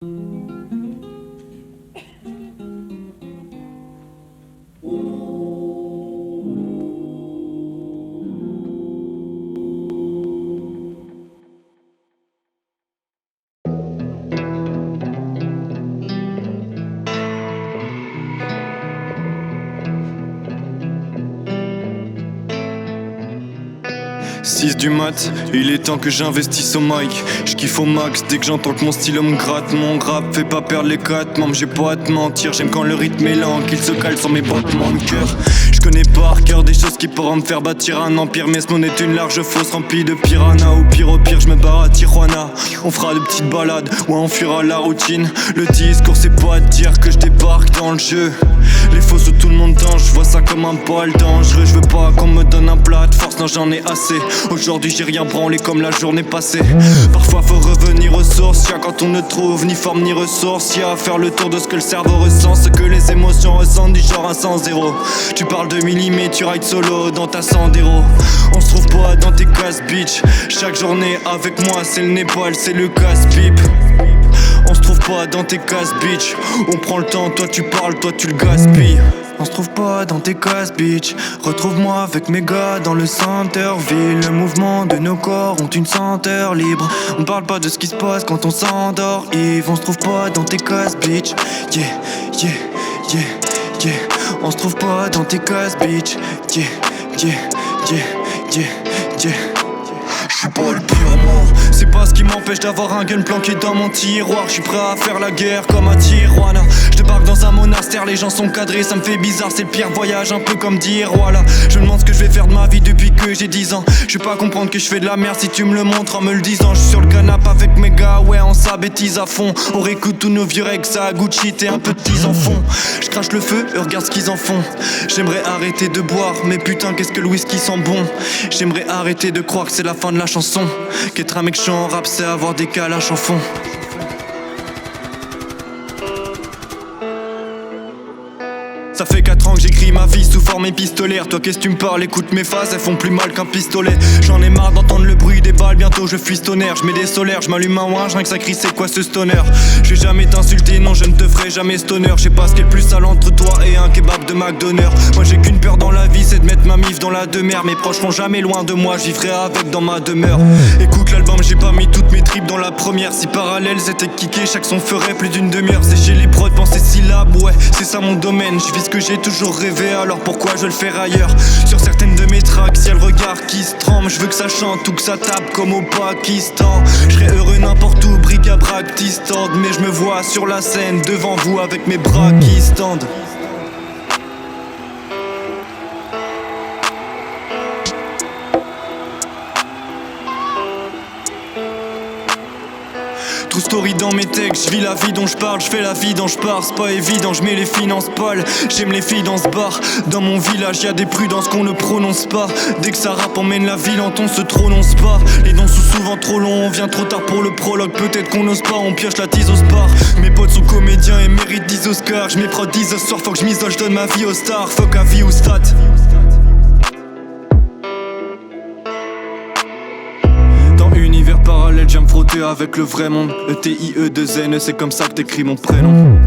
6 du mat, il est temps que j'investisse au mic. J'kiffe au max dès que j'entends que mon stylo me gratte. Mon rap fait pas perdre les 4 membres, j'ai pas à te mentir. J'aime quand le rythme est lent, qu'il se cale sur mes battements de cœur. J'connais par cœur des choses qui pourront me faire bâtir un empire. Mais ce monde est une large fosse remplie de piranhas. Au pire, j'me barre à Tijuana. On fera de petites balades, ou on fuira la routine. Le discours c'est pas de dire que j'débarque dans le jeu. Les faux sous tout le monde danse, je vois ça comme un bal dangereux. Je veux pas qu'on me donne un plat de force, non j'en ai assez. Aujourd'hui j'ai rien branlé comme la journée passée. Parfois faut revenir aux sources, y'a quand on ne trouve ni forme ni ressources. Y'a à faire le tour de ce que le cerveau ressent, ce que les émotions ressentent du genre 1 100-0. Tu parles de millimètres, tu rides solo dans ta Sandero. On se trouve pas dans tes casse bitch. Chaque journée avec moi c'est le Népal, c'est le casse-pipe. On se trouve pas dans tes casse bitch. On prend le temps, toi tu parles, toi tu le gaspilles. On se trouve pas dans tes casse bitch. Retrouve-moi avec mes gars dans le centre-ville. Le mouvement de nos corps ont une senteur libre. On parle pas de ce qui se passe quand on s'endort Yves. On se trouve pas dans tes casse bitch. Yeah, yeah, yeah, yeah. On se trouve pas dans tes casse bitch. Yeah, yeah, yeah, yeah, yeah. J'suis pas le pire moi. C'est pas ce qui m'empêche d'avoir un gun planqué dans mon tiroir. J'suis prêt à faire la guerre comme à Tijuana. J'débarque dans un monastère, les gens sont cadrés, ça me fait bizarre, c'est le pire voyage, un peu comme dire voilà. Je me demande ce que je vais faire de ma vie depuis que j'ai 10 ans. Je vais pas comprendre que je fais de la merde si tu me le montres en me le disant. J'suis sur le canapé avec mes gars, ouais on s'abêtise à fond. On réécoute tous nos vieux rex à Gucci, t'es un peu de tease en fond. Je crache le feu et regarde ce qu'ils en font. J'aimerais arrêter de boire, mais putain qu'est-ce que le whisky sent bon. J'aimerais arrêter de croire que c'est la fin de la chanson. Qu'être un mec chaud en rap c'est avoir des calaches en fond. Ça fait 4 ans que j'écris ma vie sous forme épistolaire. Toi qu'est-ce que tu me parles, écoute mes phases, elles font plus mal qu'un pistolet. J'en ai marre d'entendre le bruit des balles, bientôt je fuis tonnerre. Je mets des solaires, je m'allume un ouin, rien que ça crie c'est quoi ce stoner. Je vais jamais t'insulter, non je ne te ferai jamais stoner. Je sais pas ce qui est le plus sale entre toi et un kebab de McDonald's. Moi j'ai qu'une peur dans la vie, c'est de mettre ma mif dans la demeure. Mes proches seront jamais loin de moi, je vivrai avec dans ma demeure. Écoute l'album, j'ai pas mis toutes mes tripes dans la première. Si parallèle c'était kické, chaque son ferait plus d'une demi-heure. C'est chez les prods, penser syllabes, ouais c'est ça mon domaine. Je vis ce que j'ai toujours rêvé, alors pourquoi je le fais ailleurs. Sur certaines de mes tracks, y'a le regard qui se tremble. Je veux que ça chante ou que ça tape comme au Pakistan. Je serais heureux n'importe où, bric-à-brac distante. Mais je me vois sur la scène devant vous avec mes bras qui se tendent. True story dans mes textes, je vis la vie dont je parle, je fais la vie dont je pars, c'est pas évident, je mets les finances pâles, j'aime les filles dans ce bar. Dans mon village y'a des prudences qu'on ne prononce pas. Dès que ça rappe on mène la ville on se prononce pas. Les dons sont souvent trop longs, on vient trop tard pour le prologue. Peut-être qu'on n'ose pas, on pioche la tise au spar. Mes potes sont comédiens et méritent 10 Oscars. Je mes prods 10 ce soir, faut que je m'isole, je donne ma vie aux stars. Fuck à vie ou stat. Univers parallèle, j'aime me frotter avec le vrai monde. E-T-I-E-2-N, c'est comme ça que t'écris mon prénom.